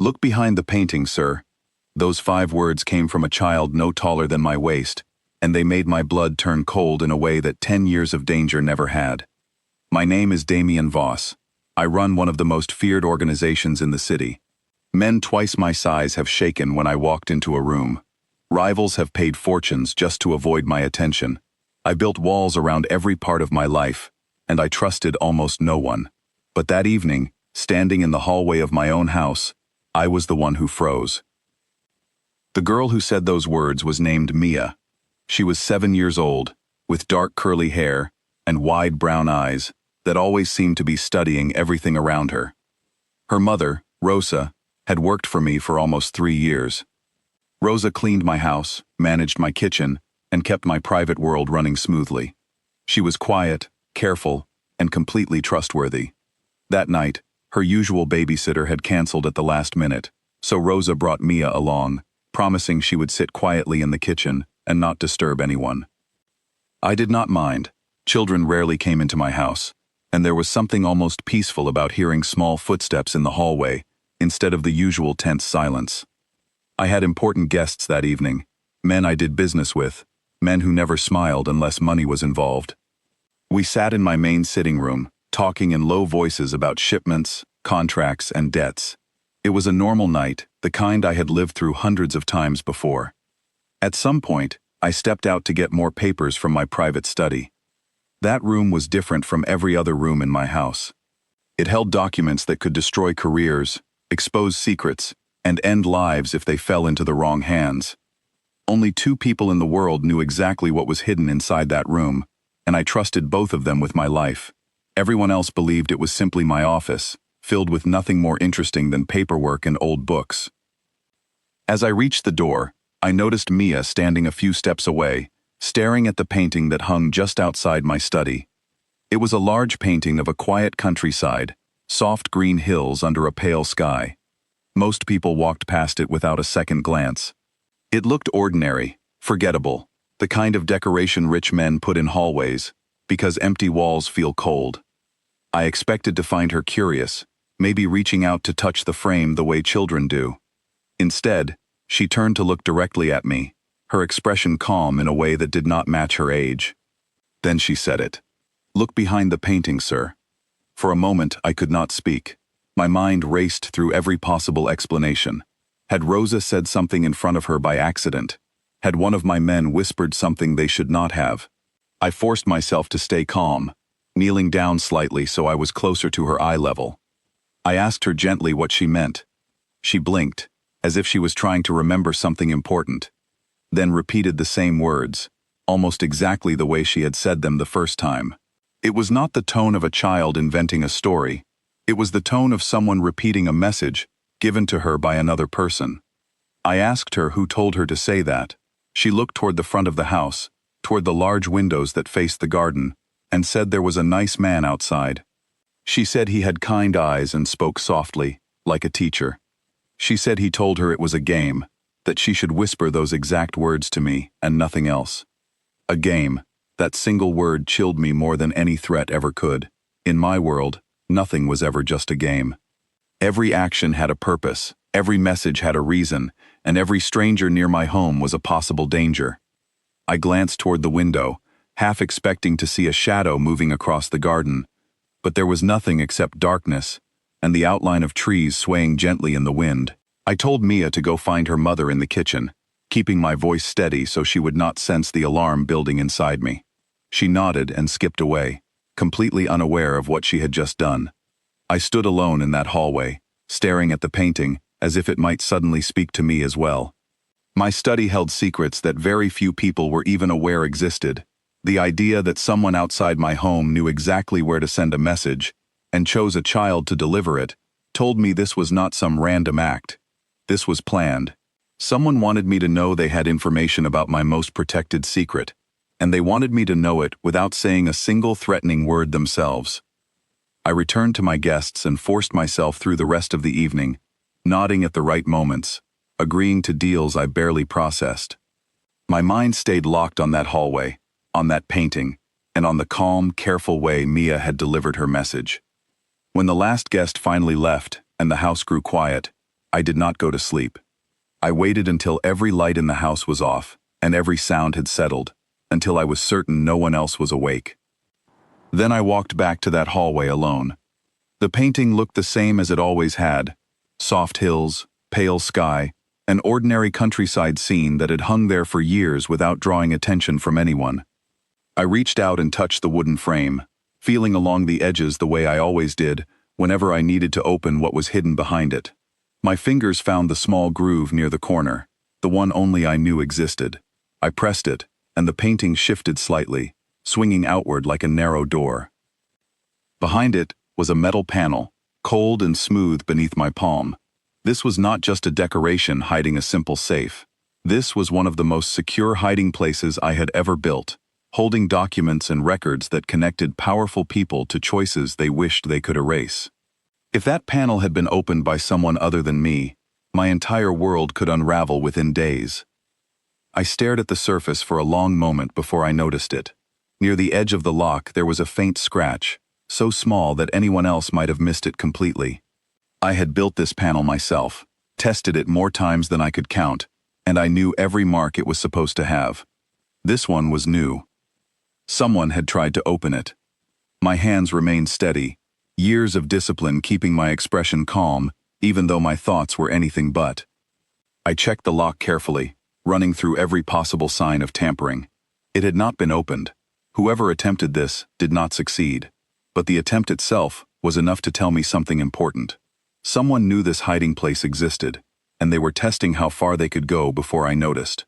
"Look behind the painting, sir." Those 5 words came from a child no taller than my waist, and they made my blood turn cold in a way that 10 years of danger never had. My name is Damian Voss. I run one of the most feared organizations in the city. Men twice my size have shaken when I walked into a room. Rivals have paid fortunes just to avoid my attention. I built walls around every part of my life, and I trusted almost no one. But that evening, standing in the hallway of my own house, I was the one who froze. The girl who said those words was named Mia. She was 7 years old, with dark curly hair and wide brown eyes that always seemed to be studying everything around her. Her mother, Rosa, had worked for me for almost 3 years. Rosa cleaned my house, managed my kitchen, and kept my private world running smoothly. She was quiet, careful, and completely trustworthy. That night, her usual babysitter had canceled at the last minute, so Rosa brought Mia along, promising she would sit quietly in the kitchen and not disturb anyone. I did not mind. Children rarely came into my house, and there was something almost peaceful about hearing small footsteps in the hallway, instead of the usual tense silence. I had important guests that evening, men I did business with, men who never smiled unless money was involved. We sat in my main sitting room, talking in low voices about shipments, contracts, and debts. It was a normal night, the kind I had lived through hundreds of times before. At some point, I stepped out to get more papers from my private study. That room was different from every other room in my house. It held documents that could destroy careers, expose secrets, and end lives if they fell into the wrong hands. Only 2 people in the world knew exactly what was hidden inside that room, and I trusted both of them with my life. Everyone else believed it was simply my office, filled with nothing more interesting than paperwork and old books. As I reached the door, I noticed Mia standing a few steps away, staring at the painting that hung just outside my study. It was a large painting of a quiet countryside, soft green hills under a pale sky. Most people walked past it without a second glance. It looked ordinary, forgettable, the kind of decoration rich men put in hallways, because empty walls feel cold. I expected to find her curious, maybe reaching out to touch the frame the way children do. Instead, she turned to look directly at me, her expression calm in a way that did not match her age. Then she said it. "Look behind the painting, sir." For a moment, I could not speak. My mind raced through every possible explanation. Had Rosa said something in front of her by accident? Had one of my men whispered something they should not have? I forced myself to stay calm, kneeling down slightly so I was closer to her eye level. I asked her gently what she meant. She blinked, as if she was trying to remember something important, then repeated the same words, almost exactly the way she had said them the first time. It was not the tone of a child inventing a story. It was the tone of someone repeating a message given to her by another person. I asked her who told her to say that. She looked toward the front of the house, toward the large windows that faced the garden, and said there was a nice man outside. She said he had kind eyes and spoke softly, like a teacher. She said he told her it was a game, that she should whisper those exact words to me and nothing else. A game. That single word chilled me more than any threat ever could. In my world, nothing was ever just a game. Every action had a purpose, every message had a reason, and every stranger near my home was a possible danger. I glanced toward the window, half expecting to see a shadow moving across the garden, but there was nothing except darkness, and the outline of trees swaying gently in the wind. I told Mia to go find her mother in the kitchen, keeping my voice steady so she would not sense the alarm building inside me. She nodded and skipped away, completely unaware of what she had just done. I stood alone in that hallway, staring at the painting as if it might suddenly speak to me as well. My study held secrets that very few people were even aware existed. The idea that someone outside my home knew exactly where to send a message and chose a child to deliver it told me this was not some random act. This was planned. Someone wanted me to know they had information about my most protected secret, and they wanted me to know it without saying a single threatening word themselves. I returned to my guests and forced myself through the rest of the evening, nodding at the right moments, agreeing to deals I barely processed. My mind stayed locked on that hallway, on that painting, and on the calm, careful way Mia had delivered her message. When the last guest finally left and the house grew quiet, I did not go to sleep. I waited until every light in the house was off, and every sound had settled, until I was certain no one else was awake. Then I walked back to that hallway alone. The painting looked the same as it always had: soft hills, pale sky, an ordinary countryside scene that had hung there for years without drawing attention from anyone. I reached out and touched the wooden frame, feeling along the edges the way I always did whenever I needed to open what was hidden behind it. My fingers found the small groove near the corner, the one only I knew existed. I pressed it, and the painting shifted slightly, swinging outward like a narrow door. Behind it was a metal panel, cold and smooth beneath my palm. This was not just a decoration hiding a simple safe. This was one of the most secure hiding places I had ever built, holding documents and records that connected powerful people to choices they wished they could erase. If that panel had been opened by someone other than me, my entire world could unravel within days. I stared at the surface for a long moment before I noticed it. Near the edge of the lock there was a faint scratch, so small that anyone else might have missed it completely. I had built this panel myself, tested it more times than I could count, and I knew every mark it was supposed to have. This one was new. Someone had tried to open it. My hands remained steady, years of discipline keeping my expression calm, even though my thoughts were anything but. I checked the lock carefully, running through every possible sign of tampering. It had not been opened. Whoever attempted this did not succeed, but the attempt itself was enough to tell me something important. Someone knew this hiding place existed, and they were testing how far they could go before I noticed.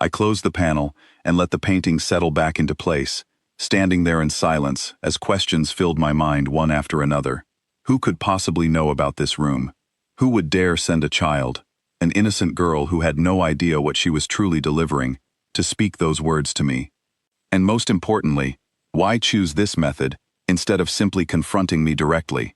I closed the panel and let the painting settle back into place, standing there in silence as questions filled my mind one after another. Who could possibly know about this room? Who would dare send a child, an innocent girl who had no idea what she was truly delivering, to speak those words to me? And most importantly, why choose this method instead of simply confronting me directly?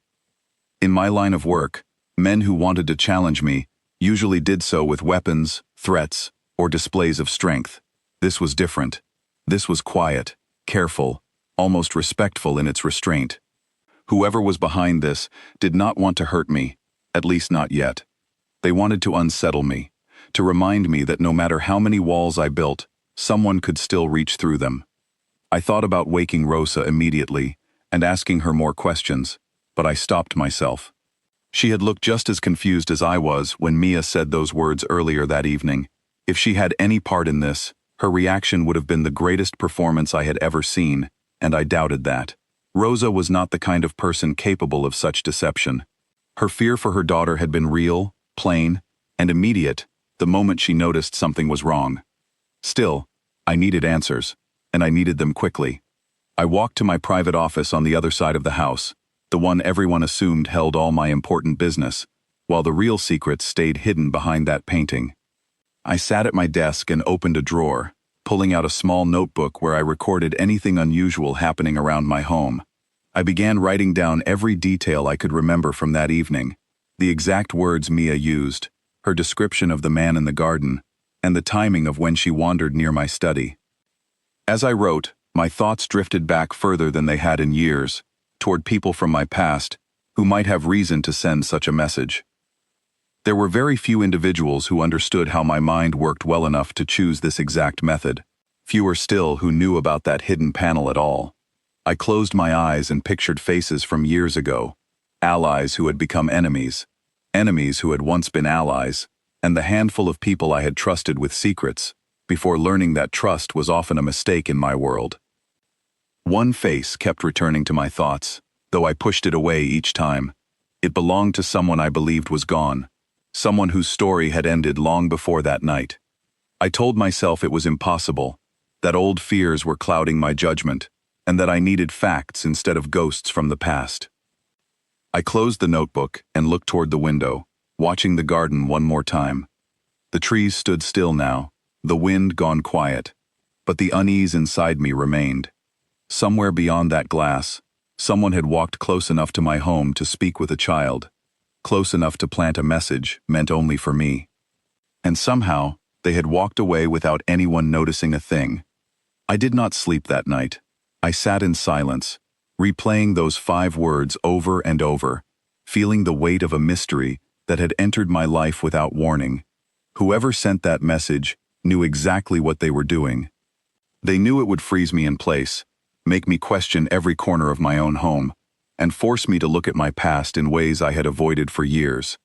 In my line of work, men who wanted to challenge me usually did so with weapons, threats, or displays of strength. This was different. This was quiet, careful, almost respectful in its restraint. Whoever was behind this did not want to hurt me, at least not yet. They wanted to unsettle me, to remind me that no matter how many walls I built, someone could still reach through them. I thought about waking Rosa immediately and asking her more questions, but I stopped myself. She had looked just as confused as I was when Mia said those words earlier that evening. If she had any part in this, her reaction would have been the greatest performance I had ever seen, and I doubted that. Rosa was not the kind of person capable of such deception. Her fear for her daughter had been real, plain, and immediate the moment she noticed something was wrong. Still, I needed answers, and I needed them quickly. I walked to my private office on the other side of the house, the one everyone assumed held all my important business, while the real secrets stayed hidden behind that painting. I sat at my desk and opened a drawer, pulling out a small notebook where I recorded anything unusual happening around my home. I began writing down every detail I could remember from that evening, the exact words Mia used, her description of the man in the garden, and the timing of when she wandered near my study. As I wrote, my thoughts drifted back further than they had in years, toward people from my past who might have reason to send such a message. There were very few individuals who understood how my mind worked well enough to choose this exact method, fewer still who knew about that hidden panel at all. I closed my eyes and pictured faces from years ago, allies who had become enemies, enemies who had once been allies, and the handful of people I had trusted with secrets, before learning that trust was often a mistake in my world. One face kept returning to my thoughts, though I pushed it away each time. It belonged to someone I believed was gone, someone whose story had ended long before that night. I told myself it was impossible, that old fears were clouding my judgment, and that I needed facts instead of ghosts from the past. I closed the notebook and looked toward the window, watching the garden one more time. The trees stood still now, the wind gone quiet, but the unease inside me remained. Somewhere beyond that glass, someone had walked close enough to my home to speak with a child, close enough to plant a message meant only for me. And somehow, they had walked away without anyone noticing a thing. I did not sleep that night. I sat in silence, replaying those 5 words over and over, feeling the weight of a mystery that had entered my life without warning. Whoever sent that message knew exactly what they were doing. They knew it would freeze me in place, make me question every corner of my own home, and force me to look at my past in ways I had avoided for years.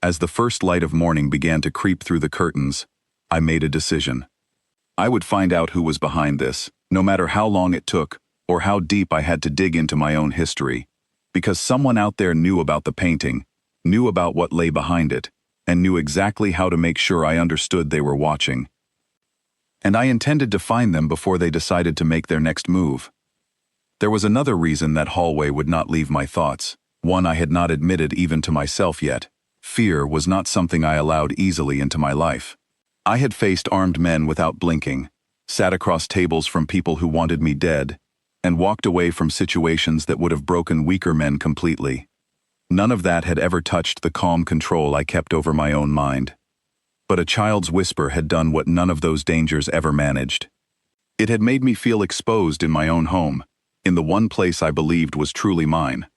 As the first light of morning began to creep through the curtains, I made a decision. I would find out who was behind this, no matter how long it took or how deep I had to dig into my own history, because someone out there knew about the painting, knew about what lay behind it, and knew exactly how to make sure I understood they were watching. And I intended to find them before they decided to make their next move. There was another reason that hallway would not leave my thoughts, one I had not admitted even to myself yet. Fear was not something I allowed easily into my life. I had faced armed men without blinking, sat across tables from people who wanted me dead, and walked away from situations that would have broken weaker men completely. None of that had ever touched the calm control I kept over my own mind. But a child's whisper had done what none of those dangers ever managed. It had made me feel exposed in my own home, in the one place I believed was truly mine.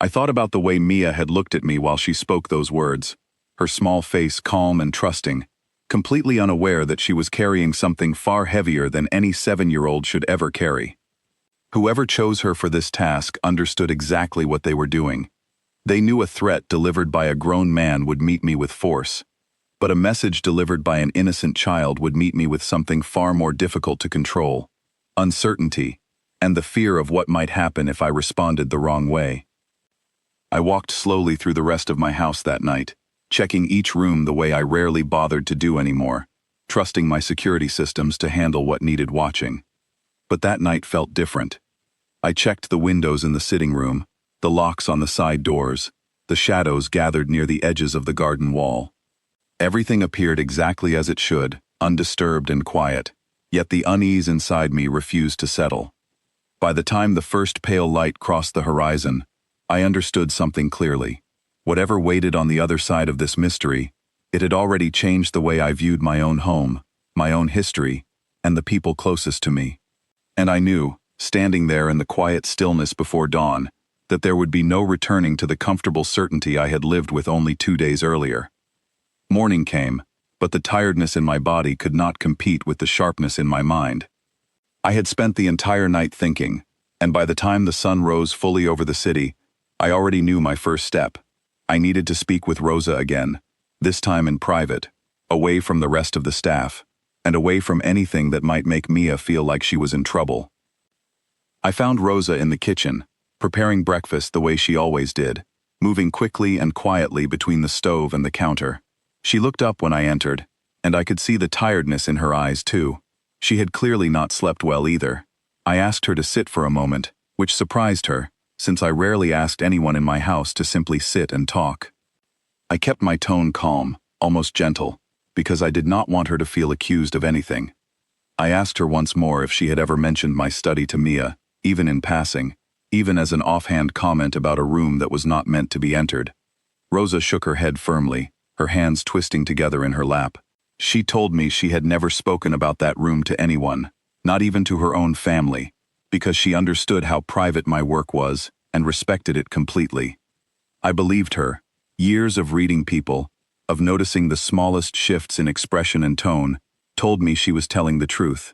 I thought about the way Mia had looked at me while she spoke those words, her small face calm and trusting, completely unaware that she was carrying something far heavier than any 7-year-old should ever carry. Whoever chose her for this task understood exactly what they were doing. They knew a threat delivered by a grown man would meet me with force, but a message delivered by an innocent child would meet me with something far more difficult to control: uncertainty, and the fear of what might happen if I responded the wrong way. I walked slowly through the rest of my house that night, checking each room the way I rarely bothered to do anymore, trusting my security systems to handle what needed watching. But that night felt different. I checked the windows in the sitting room, the locks on the side doors, the shadows gathered near the edges of the garden wall. Everything appeared exactly as it should, undisturbed and quiet, yet the unease inside me refused to settle. By the time the first pale light crossed the horizon, I understood something clearly. Whatever waited on the other side of this mystery, it had already changed the way I viewed my own home, my own history, and the people closest to me. And I knew, standing there in the quiet stillness before dawn, that there would be no returning to the comfortable certainty I had lived with only 2 days earlier. Morning came, but the tiredness in my body could not compete with the sharpness in my mind. I had spent the entire night thinking, and by the time the sun rose fully over the city, I already knew my first step. I needed to speak with Rosa again, this time in private, away from the rest of the staff, and away from anything that might make Mia feel like she was in trouble. I found Rosa in the kitchen, preparing breakfast the way she always did, moving quickly and quietly between the stove and the counter. She looked up when I entered, and I could see the tiredness in her eyes too. She had clearly not slept well either. I asked her to sit for a moment, which surprised her, since I rarely asked anyone in my house to simply sit and talk. I kept my tone calm, almost gentle, because I did not want her to feel accused of anything. I asked her once more if she had ever mentioned my study to Mia, even in passing, even as an offhand comment about a room that was not meant to be entered. Rosa shook her head firmly, her hands twisting together in her lap. She told me she had never spoken about that room to anyone, not even to her own family, because she understood how private my work was and respected it completely. I believed her. Years of reading people, of noticing the smallest shifts in expression and tone, told me she was telling the truth.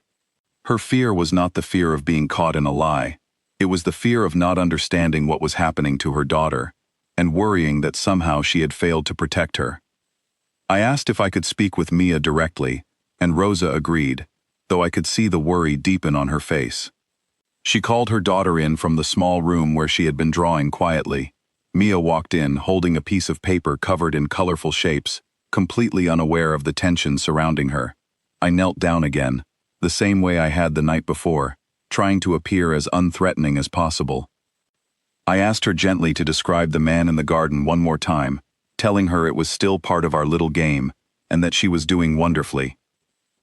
Her fear was not the fear of being caught in a lie. It was the fear of not understanding what was happening to her daughter, and worrying that somehow she had failed to protect her. I asked if I could speak with Mia directly, and Rosa agreed, though I could see the worry deepen on her face. She called her daughter in from the small room where she had been drawing quietly. Mia walked in, holding a piece of paper covered in colorful shapes, completely unaware of the tension surrounding her. I knelt down again, the same way I had the night before, trying to appear as unthreatening as possible. I asked her gently to describe the man in the garden one more time, telling her it was still part of our little game, and that she was doing wonderfully.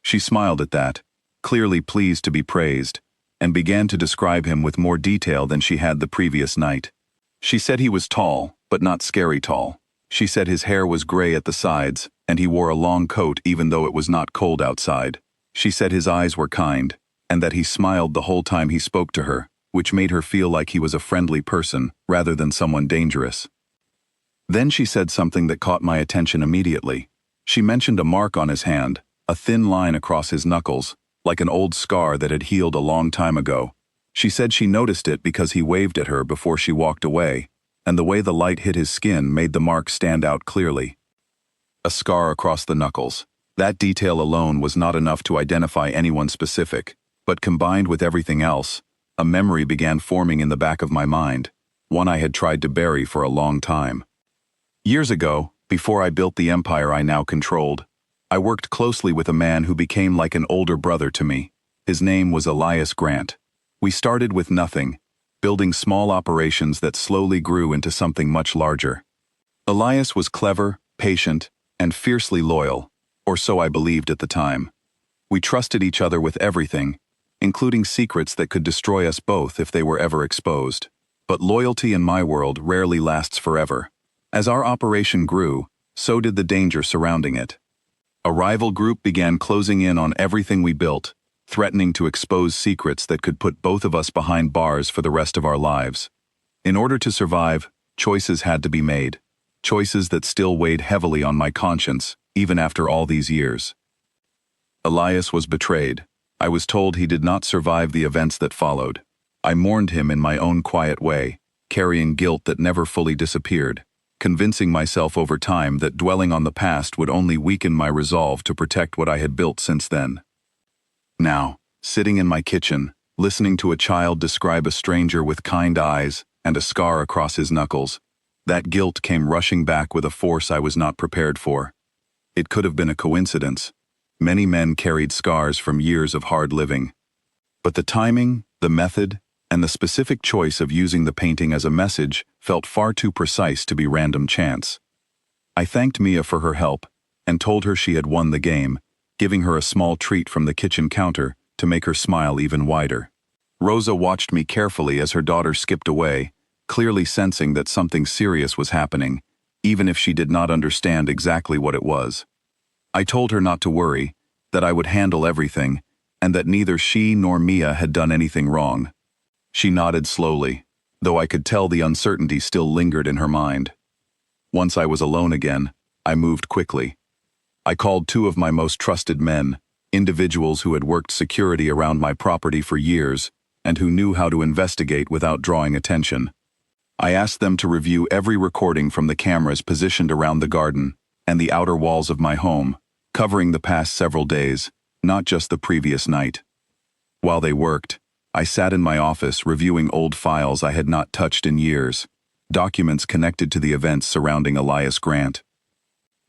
She smiled at that, clearly pleased to be praised, and began to describe him with more detail than she had the previous night. She said he was tall, but not scary tall. She said his hair was gray at the sides, and he wore a long coat even though it was not cold outside. She said his eyes were kind, and that he smiled the whole time he spoke to her, which made her feel like he was a friendly person rather than someone dangerous. Then she said something that caught my attention immediately. She mentioned a mark on his hand, a thin line across his knuckles, like an old scar that had healed a long time ago. She said she noticed it because he waved at her before she walked away, and the way the light hit his skin made the mark stand out clearly. A scar across the knuckles. That detail alone was not enough to identify anyone specific, but combined with everything else, a memory began forming in the back of my mind, one I had tried to bury for a long time. Years ago, before I built the empire I now controlled, I worked closely with a man who became like an older brother to me. His name was Elias Grant. We started with nothing, building small operations that slowly grew into something much larger. Elias was clever, patient, and fiercely loyal, or so I believed at the time. We trusted each other with everything, including secrets that could destroy us both if they were ever exposed. But loyalty in my world rarely lasts forever. As our operation grew, so did the danger surrounding it. A rival group began closing in on everything we built, threatening to expose secrets that could put both of us behind bars for the rest of our lives. In order to survive, choices had to be made. Choices that still weighed heavily on my conscience, even after all these years. Elias was betrayed. I was told he did not survive the events that followed. I mourned him in my own quiet way, carrying guilt that never fully disappeared, convincing myself over time that dwelling on the past would only weaken my resolve to protect what I had built since then. Now, sitting in my kitchen, listening to a child describe a stranger with kind eyes and a scar across his knuckles, that guilt came rushing back with a force I was not prepared for. It could have been a coincidence. Many men carried scars from years of hard living. But the timing, the method, and the specific choice of using the painting as a message felt far too precise to be random chance. I thanked Mia for her help and told her she had won the game, giving her a small treat from the kitchen counter to make her smile even wider. Rosa watched me carefully as her daughter skipped away, clearly sensing that something serious was happening, even if she did not understand exactly what it was. I told her not to worry, that I would handle everything, and that neither she nor Mia had done anything wrong. She nodded slowly, though I could tell the uncertainty still lingered in her mind. Once I was alone again, I moved quickly. I called two of my most trusted men, individuals who had worked security around my property for years and who knew how to investigate without drawing attention. I asked them to review every recording from the cameras positioned around the garden and the outer walls of my home, covering the past several days, not just the previous night. While they worked, I sat in my office reviewing old files I had not touched in years, documents connected to the events surrounding Elias Grant.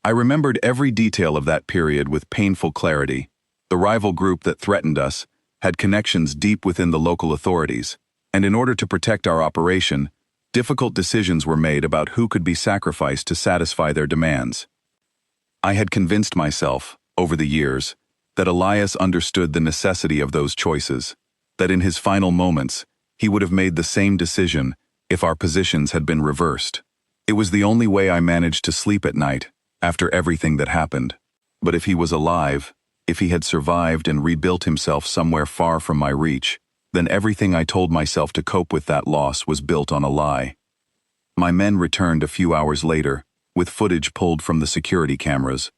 I remembered every detail of that period with painful clarity. The rival group that threatened us had connections deep within the local authorities, and in order to protect our operation, difficult decisions were made about who could be sacrificed to satisfy their demands. I had convinced myself, over the years, that Elias understood the necessity of those choices, that in his final moments, he would have made the same decision if our positions had been reversed. It was the only way I managed to sleep at night, after everything that happened. But if he was alive, if he had survived and rebuilt himself somewhere far from my reach, then everything I told myself to cope with that loss was built on a lie. My men returned a few hours later, with footage pulled from the security cameras.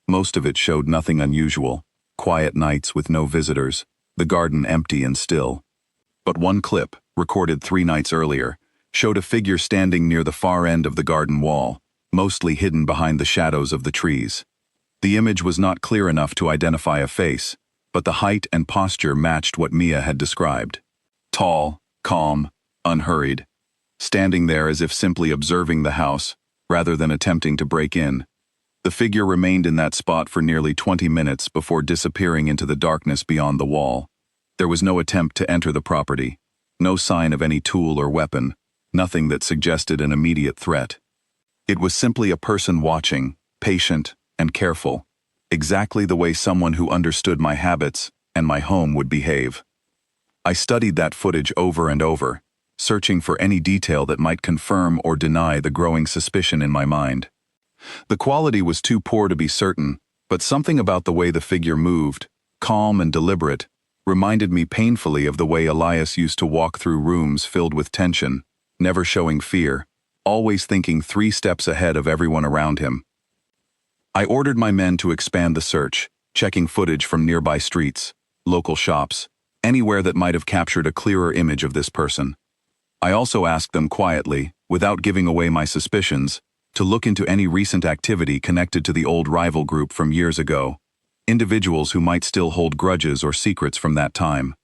Most of it showed nothing unusual, quiet nights with no visitors, the garden empty and still. But one clip, recorded 3 nights earlier, showed a figure standing near the far end of the garden wall, mostly hidden behind the shadows of the trees. The image was not clear enough to identify a face, but the height and posture matched what Mia had described. Tall, calm, unhurried, standing there as if simply observing the house, rather than attempting to break in. The figure remained in that spot for nearly 20 minutes before disappearing into the darkness beyond the wall. There was no attempt to enter the property, no sign of any tool or weapon, nothing that suggested an immediate threat. It was simply a person watching, patient and careful, exactly the way someone who understood my habits and my home would behave. I studied that footage over and over, searching for any detail that might confirm or deny the growing suspicion in my mind. The quality was too poor to be certain, but something about the way the figure moved, calm and deliberate, reminded me painfully of the way Elias used to walk through rooms filled with tension, never showing fear, always thinking 3 steps ahead of everyone around him. I ordered my men to expand the search, checking footage from nearby streets, local shops, anywhere that might have captured a clearer image of this person. I also asked them quietly, without giving away my suspicions, to look into any recent activity connected to the old rival group from years ago, individuals who might still hold grudges or secrets from that time.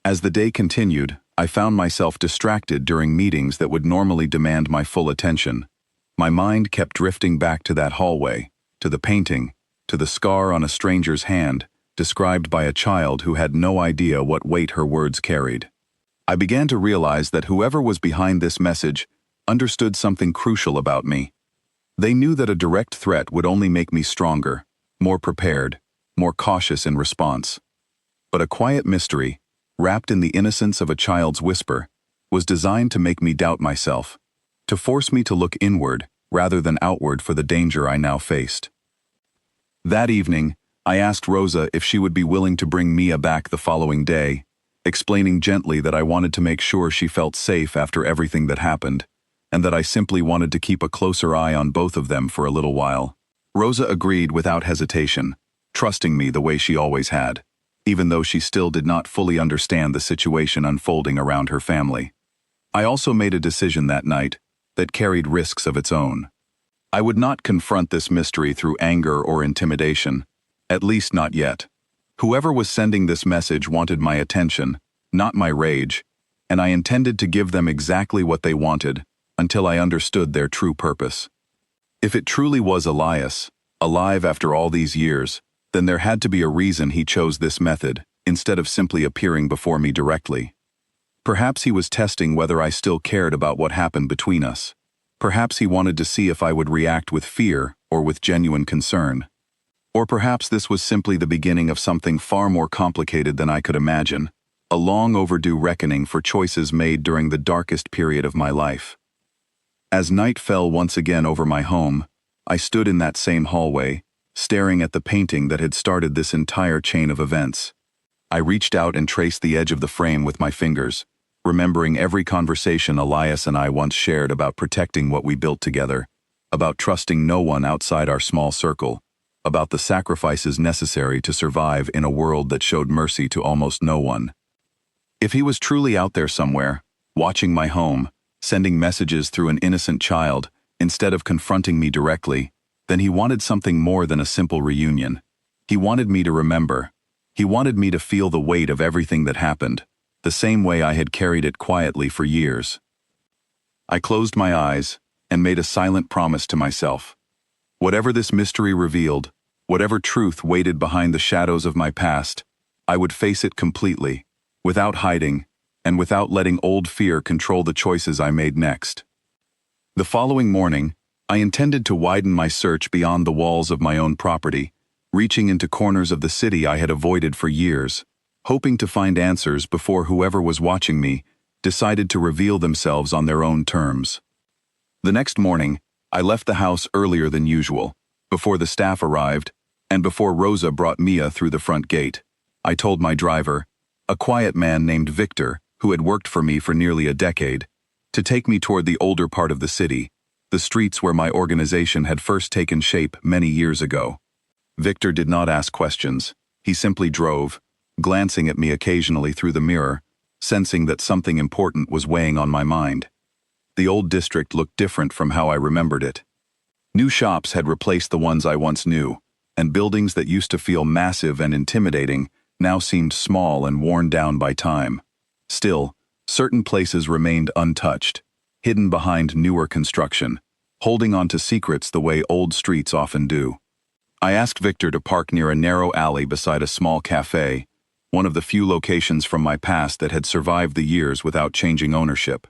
As the day continued, I found myself distracted during meetings that would normally demand my full attention. My mind kept drifting back to that hallway, to the painting, to the scar on a stranger's hand, described by a child who had no idea what weight her words carried. I began to realize that whoever was behind this message understood something crucial about me. They knew that a direct threat would only make me stronger, more prepared, more cautious in response. But a quiet mystery, wrapped in the innocence of a child's whisper, was designed to make me doubt myself, to force me to look inward rather than outward for the danger I now faced. That evening, I asked Rosa if she would be willing to bring Mia back the following day, explaining gently that I wanted to make sure she felt safe after everything that happened, and that I simply wanted to keep a closer eye on both of them for a little while. Rosa agreed without hesitation, trusting me the way she always had, even though she still did not fully understand the situation unfolding around her family. I also made a decision that night that carried risks of its own. I would not confront this mystery through anger or intimidation, at least not yet. Whoever was sending this message wanted my attention, not my rage, and I intended to give them exactly what they wanted until I understood their true purpose. If it truly was Elias, alive after all these years, then there had to be a reason he chose this method, instead of simply appearing before me directly. Perhaps he was testing whether I still cared about what happened between us. Perhaps he wanted to see if I would react with fear or with genuine concern. Or perhaps this was simply the beginning of something far more complicated than I could imagine, a long overdue reckoning for choices made during the darkest period of my life. As night fell once again over my home, I stood in that same hallway, staring at the painting that had started this entire chain of events. I reached out and traced the edge of the frame with my fingers, remembering every conversation Elias and I once shared about protecting what we built together, about trusting no one outside our small circle, about the sacrifices necessary to survive in a world that showed mercy to almost no one. If he was truly out there somewhere, watching my home, sending messages through an innocent child, instead of confronting me directly, then he wanted something more than a simple reunion. He wanted me to remember. He wanted me to feel the weight of everything that happened, the same way I had carried it quietly for years. I closed my eyes and made a silent promise to myself. Whatever this mystery revealed, whatever truth waited behind the shadows of my past, I would face it completely, without hiding, and without letting old fear control the choices I made next. The following morning, I intended to widen my search beyond the walls of my own property, reaching into corners of the city I had avoided for years, hoping to find answers before whoever was watching me decided to reveal themselves on their own terms. The next morning, I left the house earlier than usual, before the staff arrived, and before Rosa brought Mia through the front gate. I told my driver, a quiet man named Victor, who had worked for me for nearly a decade, to take me toward the older part of the city, the streets where my organization had first taken shape many years ago. Victor did not ask questions. He simply drove, glancing at me occasionally through the mirror, sensing that something important was weighing on my mind. The old district looked different from how I remembered it. New shops had replaced the ones I once knew, and buildings that used to feel massive and intimidating now seemed small and worn down by time. Still, certain places remained untouched, hidden behind newer construction, holding on to secrets the way old streets often do. I asked Victor to park near a narrow alley beside a small cafe, one of the few locations from my past that had survived the years without changing ownership.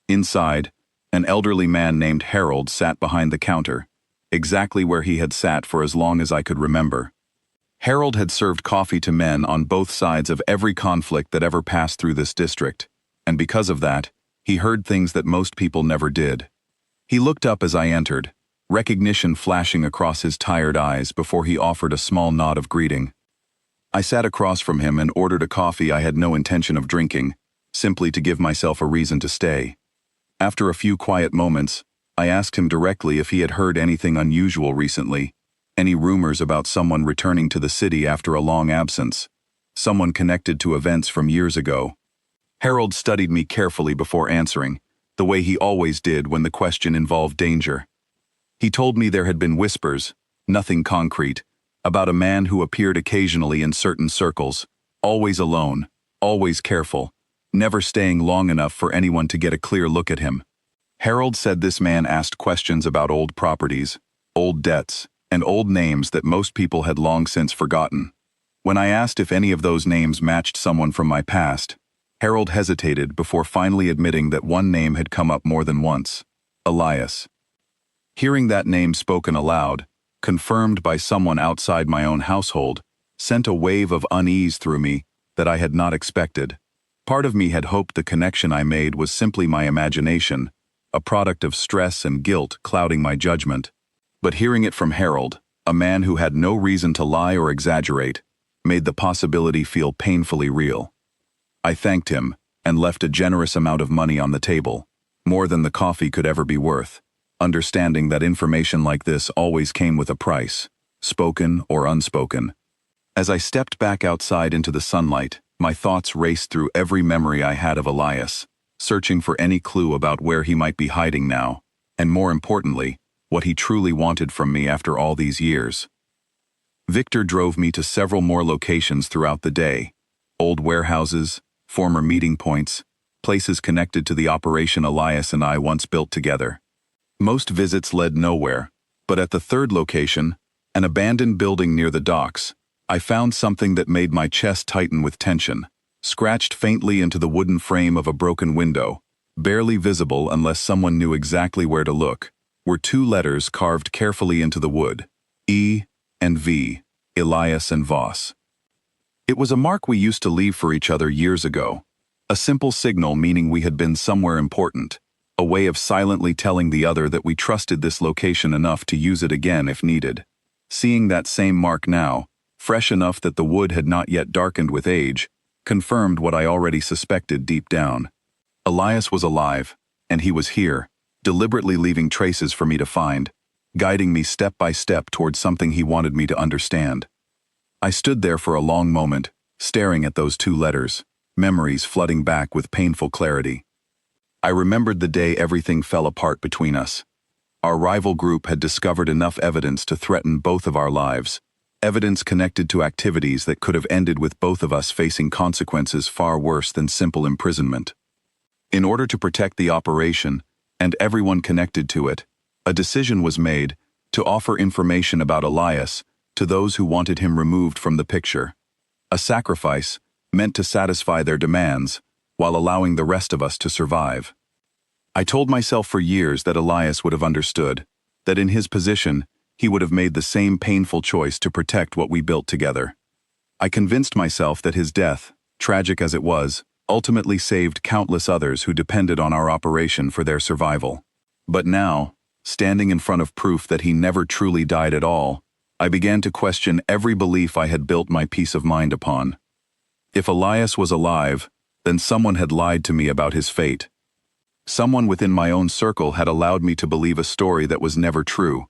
Inside, an elderly man named Harold sat behind the counter, exactly where he had sat for as long as I could remember. Harold had served coffee to men on both sides of every conflict that ever passed through this district, and because of that, he heard things that most people never did. He looked up as I entered, recognition flashing across his tired eyes before he offered a small nod of greeting. I sat across from him and ordered a coffee I had no intention of drinking, simply to give myself a reason to stay. After a few quiet moments, I asked him directly if he had heard anything unusual recently, any rumors about someone returning to the city after a long absence, someone connected to events from years ago. Harold studied me carefully before answering, the way he always did when the question involved danger. He told me there had been whispers, nothing concrete, about a man who appeared occasionally in certain circles, always alone, always careful, never staying long enough for anyone to get a clear look at him. Harold said this man asked questions about old properties, old debts, and old names that most people had long since forgotten. When I asked if any of those names matched someone from my past, Harold hesitated before finally admitting that one name had come up more than once: Elias. Hearing that name spoken aloud, confirmed by someone outside my own household, sent a wave of unease through me that I had not expected. Part of me had hoped the connection I made was simply my imagination, a product of stress and guilt clouding my judgment. But hearing it from Harold, a man who had no reason to lie or exaggerate, made the possibility feel painfully real. I thanked him and left a generous amount of money on the table, more than the coffee could ever be worth, understanding that information like this always came with a price, spoken or unspoken. As I stepped back outside into the sunlight, my thoughts raced through every memory I had of Elias, searching for any clue about where he might be hiding now, and more importantly, what he truly wanted from me after all these years. Victor drove me to several more locations throughout the day: old warehouses, former meeting points, places connected to the operation Elias and I once built together. Most visits led nowhere, but at the third location, an abandoned building near the docks, I found something that made my chest tighten with tension. Scratched faintly into the wooden frame of a broken window, barely visible unless someone knew exactly where to look, were two letters carved carefully into the wood: E and V, Elias and Voss. It was a mark we used to leave for each other years ago, a simple signal meaning we had been somewhere important, a way of silently telling the other that we trusted this location enough to use it again if needed. Seeing that same mark now, fresh enough that the wood had not yet darkened with age, confirmed what I already suspected deep down. Elias was alive, and he was here, deliberately leaving traces for me to find, guiding me step by step towards something he wanted me to understand. I stood there for a long moment, staring at those two letters, memories flooding back with painful clarity. I remembered the day everything fell apart between us. Our rival group had discovered enough evidence to threaten both of our lives, evidence connected to activities that could have ended with both of us facing consequences far worse than simple imprisonment. In order to protect the operation, and everyone connected to it, a decision was made to offer information about Elias to those who wanted him removed from the picture. A sacrifice meant to satisfy their demands while allowing the rest of us to survive. I told myself for years that Elias would have understood, that in his position, he would have made the same painful choice to protect what we built together. I convinced myself that his death, tragic as it was, ultimately saved countless others who depended on our operation for their survival. But now, standing in front of proof that he never truly died at all, I began to question every belief I had built my peace of mind upon. If Elias was alive, then someone had lied to me about his fate. Someone within my own circle had allowed me to believe a story that was never true,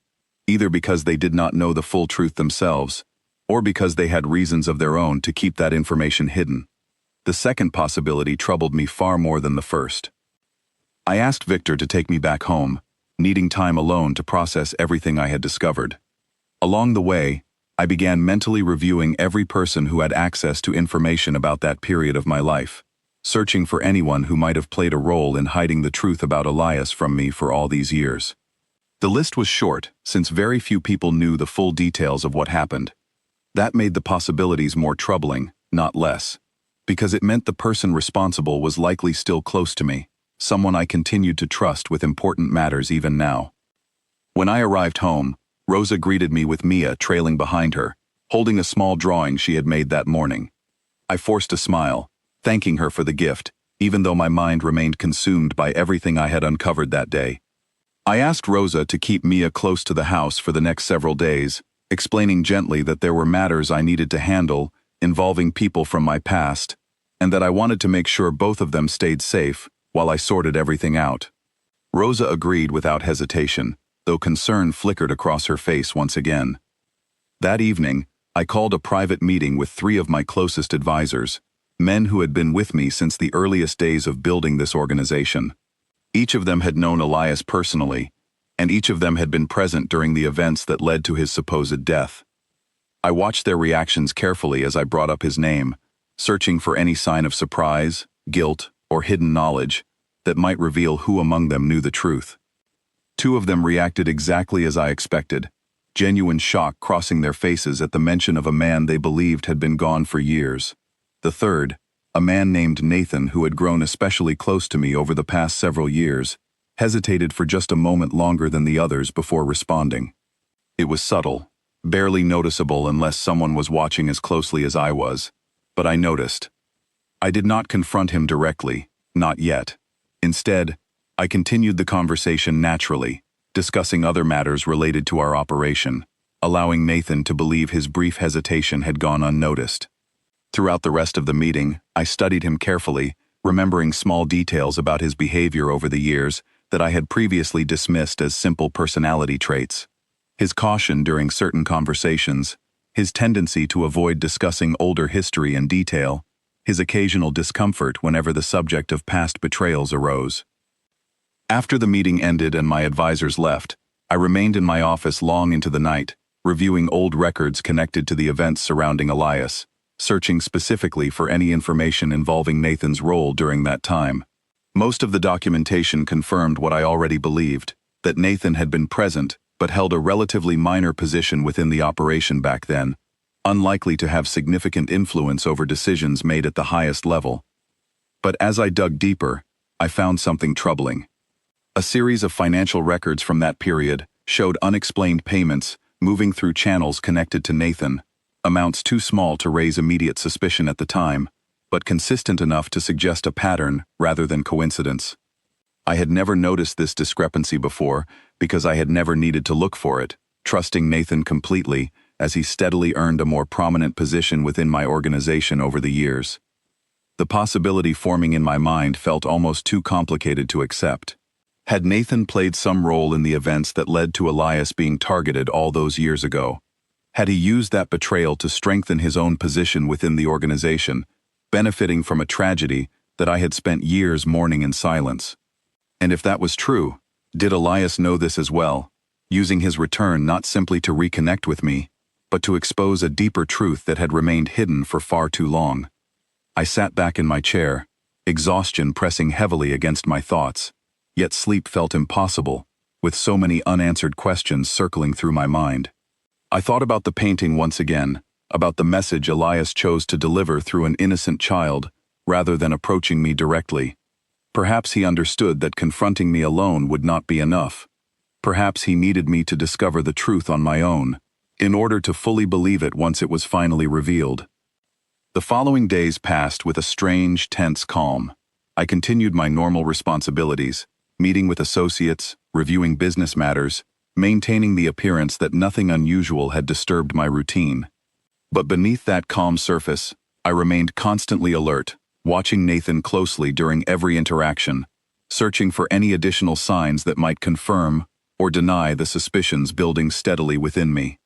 either because they did not know the full truth themselves, or because they had reasons of their own to keep that information hidden. The second possibility troubled me far more than the first. I asked Victor to take me back home, needing time alone to process everything I had discovered. Along the way, I began mentally reviewing every person who had access to information about that period of my life, searching for anyone who might have played a role in hiding the truth about Elias from me for all these years. The list was short, since very few people knew the full details of what happened. That made the possibilities more troubling, not less, because it meant the person responsible was likely still close to me, someone I continued to trust with important matters even now. When I arrived home, Rosa greeted me with Mia trailing behind her, holding a small drawing she had made that morning. I forced a smile, thanking her for the gift, even though my mind remained consumed by everything I had uncovered that day. I asked Rosa to keep Mia close to the house for the next several days, explaining gently that there were matters I needed to handle involving people from my past, and that I wanted to make sure both of them stayed safe while I sorted everything out. Rosa agreed without hesitation, though concern flickered across her face once again. That evening, I called a private meeting with 3 of my closest advisors, men who had been with me since the earliest days of building this organization. Each of them had known Elias personally, and each of them had been present during the events that led to his supposed death. I watched their reactions carefully as I brought up his name, searching for any sign of surprise, guilt, or hidden knowledge that might reveal who among them knew the truth. 2 of them reacted exactly as I expected, genuine shock crossing their faces at the mention of a man they believed had been gone for years. The third, a man named Nathan who had grown especially close to me over the past several years, hesitated for just a moment longer than the others before responding. It was subtle, barely noticeable unless someone was watching as closely as I was, but I noticed. I did not confront him directly, not yet. Instead, I continued the conversation naturally, discussing other matters related to our operation, allowing Nathan to believe his brief hesitation had gone unnoticed. Throughout the rest of the meeting, I studied him carefully, remembering small details about his behavior over the years that I had previously dismissed as simple personality traits. His caution during certain conversations, his tendency to avoid discussing older history in detail, his occasional discomfort whenever the subject of past betrayals arose. After the meeting ended and my advisors left, I remained in my office long into the night, reviewing old records connected to the events surrounding Elias, searching specifically for any information involving Nathan's role during that time. Most of the documentation confirmed what I already believed, that Nathan had been present but held a relatively minor position within the operation back then, unlikely to have significant influence over decisions made at the highest level. But as I dug deeper, I found something troubling. A series of financial records from that period showed unexplained payments moving through channels connected to Nathan, amounts too small to raise immediate suspicion at the time, but consistent enough to suggest a pattern rather than coincidence. I had never noticed this discrepancy before because I had never needed to look for it, trusting Nathan completely as he steadily earned a more prominent position within my organization over the years. The possibility forming in my mind felt almost too complicated to accept. Had Nathan played some role in the events that led to Elias being targeted all those years ago? Had he used that betrayal to strengthen his own position within the organization, benefiting from a tragedy that I had spent years mourning in silence? And if that was true, did Elias know this as well, using his return not simply to reconnect with me, but to expose a deeper truth that had remained hidden for far too long? I sat back in my chair, exhaustion pressing heavily against my thoughts, yet sleep felt impossible, with so many unanswered questions circling through my mind. I thought about the painting once again, about the message Elias chose to deliver through an innocent child, rather than approaching me directly. Perhaps he understood that confronting me alone would not be enough. Perhaps he needed me to discover the truth on my own, in order to fully believe it once it was finally revealed. The following days passed with a strange, tense calm. I continued my normal responsibilities, meeting with associates, reviewing business matters, maintaining the appearance that nothing unusual had disturbed my routine. But beneath that calm surface, I remained constantly alert, watching Nathan closely during every interaction, searching for any additional signs that might confirm or deny the suspicions building steadily within me.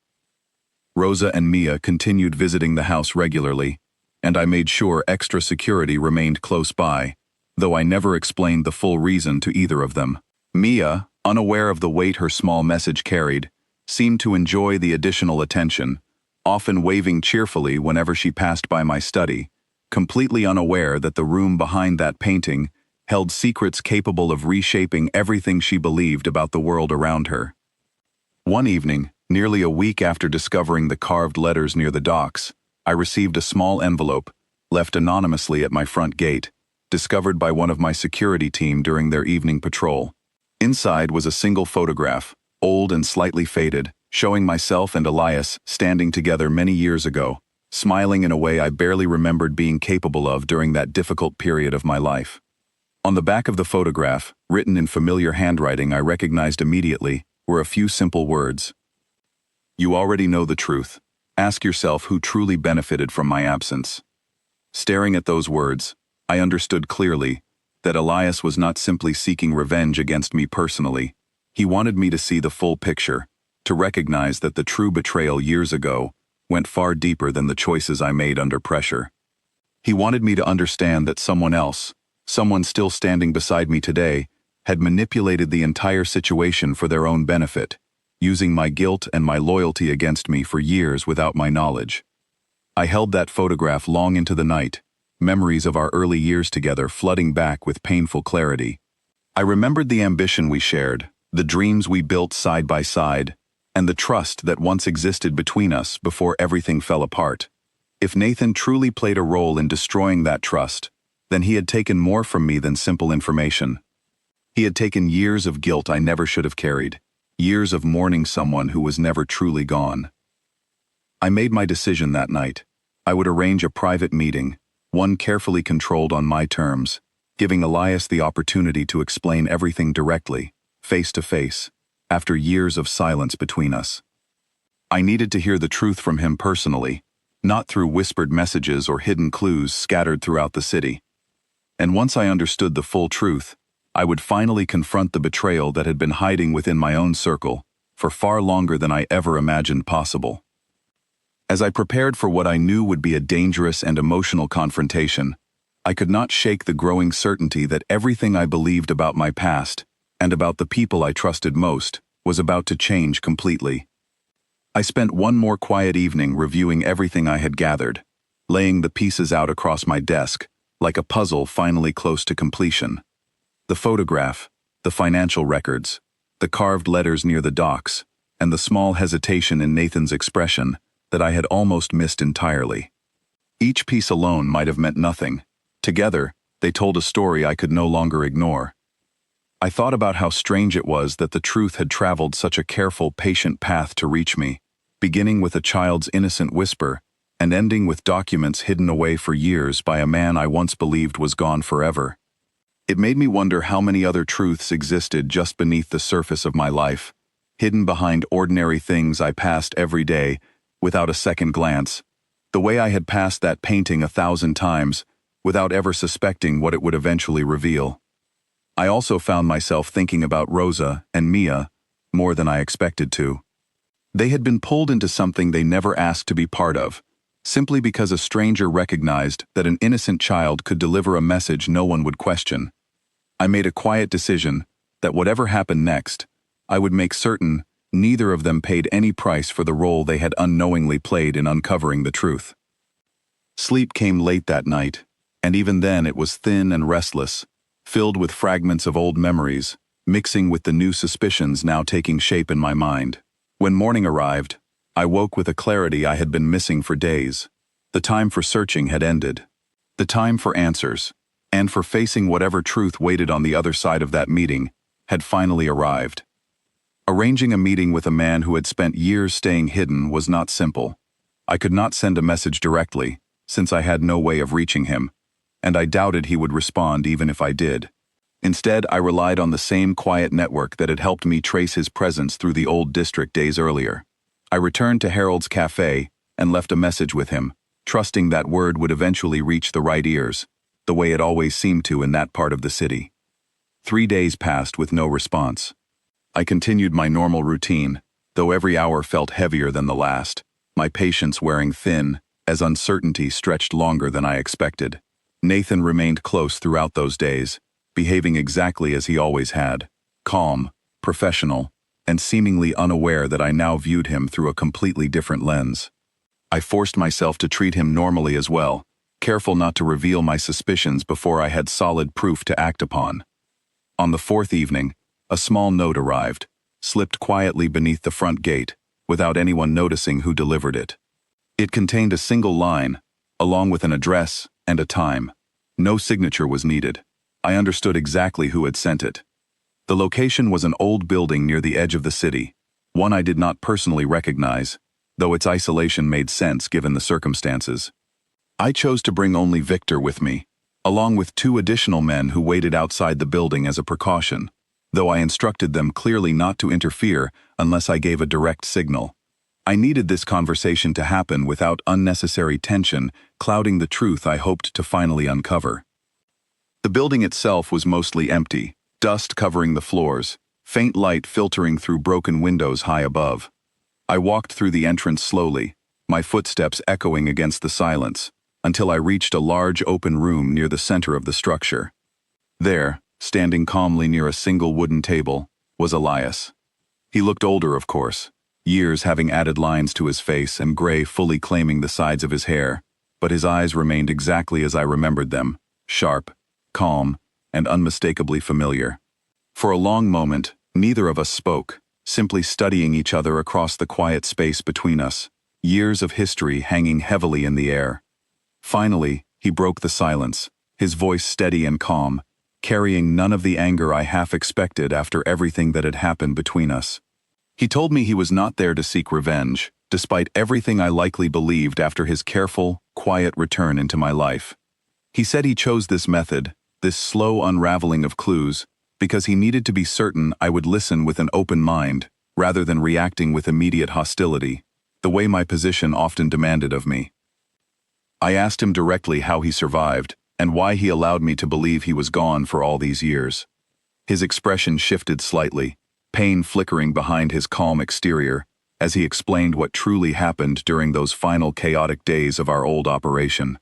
Rosa and Mia continued visiting the house regularly, and I made sure extra security remained close by, though I never explained the full reason to either of them. Mia, unaware of the weight her small message carried, seemed to enjoy the additional attention, often waving cheerfully whenever she passed by my study, completely unaware that the room behind that painting held secrets capable of reshaping everything she believed about the world around her. One evening, nearly a week after discovering the carved letters near the docks, I received a small envelope, left anonymously at my front gate, discovered by one of my security team during their evening patrol. Inside was a single photograph, old and slightly faded, showing myself and Elias standing together many years ago, smiling in a way I barely remembered being capable of during that difficult period of my life. On the back of the photograph, written in familiar handwriting I recognized immediately, were a few simple words. "You already know the truth. Ask yourself who truly benefited from my absence." Staring at those words, I understood clearly that Elias was not simply seeking revenge against me personally. He wanted me to see the full picture, to recognize that the true betrayal years ago went far deeper than the choices I made under pressure. He wanted me to understand that someone else, someone still standing beside me today, had manipulated the entire situation for their own benefit, using my guilt and my loyalty against me for years without my knowledge. I held that photograph long into the night, memories of our early years together flooding back with painful clarity. I remembered the ambition we shared, the dreams we built side by side, and the trust that once existed between us before everything fell apart. If Nathan truly played a role in destroying that trust, then he had taken more from me than simple information. He had taken years of guilt I never should have carried, years of mourning someone who was never truly gone. I made my decision that night. I would arrange a private meeting, one carefully controlled on my terms, giving Elias the opportunity to explain everything directly, face to face, after years of silence between us. I needed to hear the truth from him personally, not through whispered messages or hidden clues scattered throughout the city. And once I understood the full truth, I would finally confront the betrayal that had been hiding within my own circle for far longer than I ever imagined possible. As I prepared for what I knew would be a dangerous and emotional confrontation, I could not shake the growing certainty that everything I believed about my past, and about the people I trusted most, was about to change completely. I spent one more quiet evening reviewing everything I had gathered, laying the pieces out across my desk, like a puzzle finally close to completion. The photograph, the financial records, the carved letters near the docks, and the small hesitation in Nathan's expression that I had almost missed entirely. Each piece alone might have meant nothing. Together, they told a story I could no longer ignore. I thought about how strange it was that the truth had traveled such a careful, patient path to reach me, beginning with a child's innocent whisper and ending with documents hidden away for years by a man I once believed was gone forever. It made me wonder how many other truths existed just beneath the surface of my life, hidden behind ordinary things I passed every day without a second glance, the way I had passed that painting 1,000 times without ever suspecting what it would eventually reveal. I also found myself thinking about Rosa and Mia more than I expected to. They had been pulled into something they never asked to be part of, simply because a stranger recognized that an innocent child could deliver a message no one would question. I made a quiet decision that whatever happened next, I would make certain neither of them paid any price for the role they had unknowingly played in uncovering the truth. Sleep came late that night, and even then it was thin and restless, filled with fragments of old memories, mixing with the new suspicions now taking shape in my mind. When morning arrived, I woke with a clarity I had been missing for days. The time for searching had ended. The time for answers, and for facing whatever truth waited on the other side of that meeting, had finally arrived. Arranging a meeting with a man who had spent years staying hidden was not simple. I could not send a message directly, since I had no way of reaching him, and I doubted he would respond even if I did. Instead, I relied on the same quiet network that had helped me trace his presence through the old district days earlier. I returned to Harold's cafe and left a message with him, trusting that word would eventually reach the right ears, the way it always seemed to in that part of the city. 3 days passed with no response. I continued my normal routine, though every hour felt heavier than the last, my patience wearing thin as uncertainty stretched longer than I expected. Nathan remained close throughout those days, behaving exactly as he always had, calm, professional, and seemingly unaware that I now viewed him through a completely different lens. I forced myself to treat him normally as well, careful not to reveal my suspicions before I had solid proof to act upon. On the 4th evening, a small note arrived, slipped quietly beneath the front gate, without anyone noticing who delivered it. It contained a single line, along with an address and a time. No signature was needed. I understood exactly who had sent it. The location was an old building near the edge of the city, one I did not personally recognize, though its isolation made sense given the circumstances. I chose to bring only Victor with me, along with 2 additional men who waited outside the building as a precaution, though I instructed them clearly not to interfere unless I gave a direct signal. I needed this conversation to happen without unnecessary tension clouding the truth I hoped to finally uncover. The building itself was mostly empty, dust covering the floors, faint light filtering through broken windows high above. I walked through the entrance slowly, my footsteps echoing against the silence, until I reached a large open room near the center of the structure. There, standing calmly near a single wooden table, was Elias. He looked older, of course, years having added lines to his face and gray fully claiming the sides of his hair, but his eyes remained exactly as I remembered them, sharp, calm, and unmistakably familiar. For a long moment, neither of us spoke, simply studying each other across the quiet space between us, years of history hanging heavily in the air. Finally, he broke the silence, his voice steady and calm, carrying none of the anger I half expected after everything that had happened between us. He told me he was not there to seek revenge, despite everything I likely believed after his careful, quiet return into my life. He said he chose this method, this slow unraveling of clues, because he needed to be certain I would listen with an open mind, rather than reacting with immediate hostility, the way my position often demanded of me. I asked him directly how he survived, and why he allowed me to believe he was gone for all these years. His expression shifted slightly, pain flickering behind his calm exterior, as he explained what truly happened during those final chaotic days of our old operation.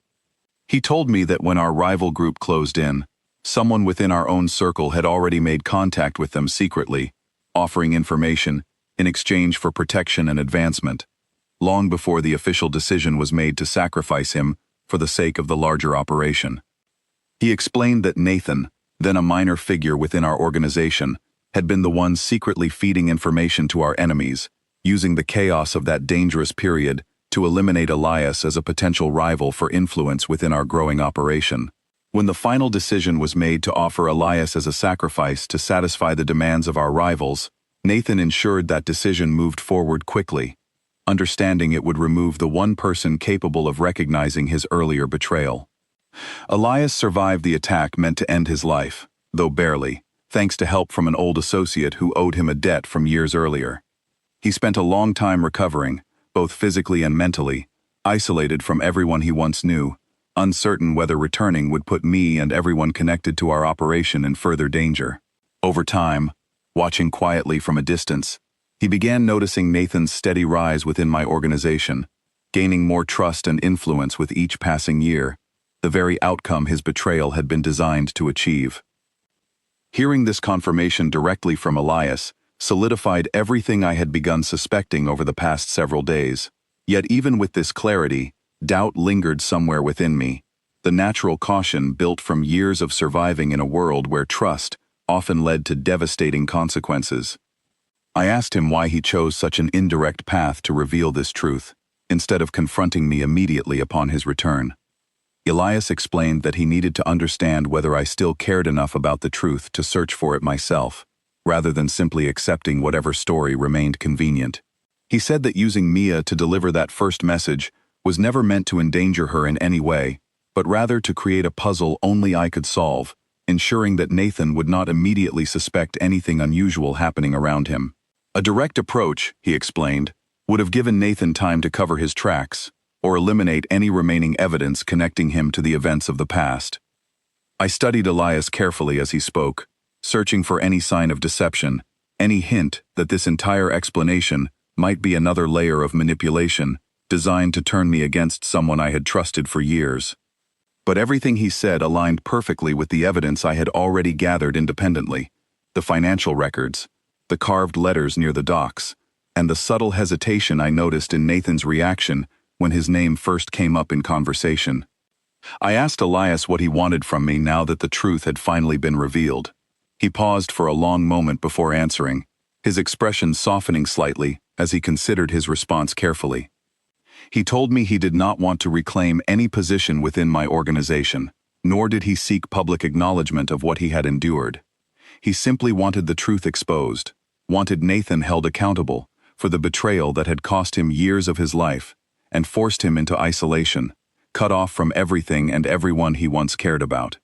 He told me that when our rival group closed in, someone within our own circle had already made contact with them secretly, offering information in exchange for protection and advancement, long before the official decision was made to sacrifice him for the sake of the larger operation. He explained that Nathan, then a minor figure within our organization, had been the one secretly feeding information to our enemies, using the chaos of that dangerous period to eliminate Elias as a potential rival for influence within our growing operation. When the final decision was made to offer Elias as a sacrifice to satisfy the demands of our rivals, Nathan ensured that decision moved forward quickly, understanding it would remove the one person capable of recognizing his earlier betrayal. Elias survived the attack meant to end his life, though barely, thanks to help from an old associate who owed him a debt from years earlier. He spent a long time recovering, both physically and mentally, isolated from everyone he once knew, uncertain whether returning would put me and everyone connected to our operation in further danger. Over time, watching quietly from a distance, he began noticing Nathan's steady rise within my organization, gaining more trust and influence with each passing year, the very outcome his betrayal had been designed to achieve. Hearing this confirmation directly from Elias solidified everything I had begun suspecting over the past several days. Yet even with this clarity, doubt lingered somewhere within me, the natural caution built from years of surviving in a world where trust often led to devastating consequences. I asked him why he chose such an indirect path to reveal this truth, instead of confronting me immediately upon his return. Elias explained that he needed to understand whether I still cared enough about the truth to search for it myself, rather than simply accepting whatever story remained convenient. He said that using Mia to deliver that first message was never meant to endanger her in any way, but rather to create a puzzle only I could solve, ensuring that Nathan would not immediately suspect anything unusual happening around him. A direct approach, he explained, would have given Nathan time to cover his tracks, or eliminate any remaining evidence connecting him to the events of the past. I studied Elias carefully as he spoke, searching for any sign of deception, any hint that this entire explanation might be another layer of manipulation designed to turn me against someone I had trusted for years. But everything he said aligned perfectly with the evidence I had already gathered independently: the financial records, the carved letters near the docks, and the subtle hesitation I noticed in Nathan's reaction when his name first came up in conversation. I asked Elias what he wanted from me now that the truth had finally been revealed. He paused for a long moment before answering, his expression softening slightly as he considered his response carefully. He told me he did not want to reclaim any position within my organization, nor did he seek public acknowledgement of what he had endured. He simply wanted the truth exposed, wanted Nathan held accountable for the betrayal that had cost him years of his life and forced him into isolation, cut off from everything and everyone he once cared about.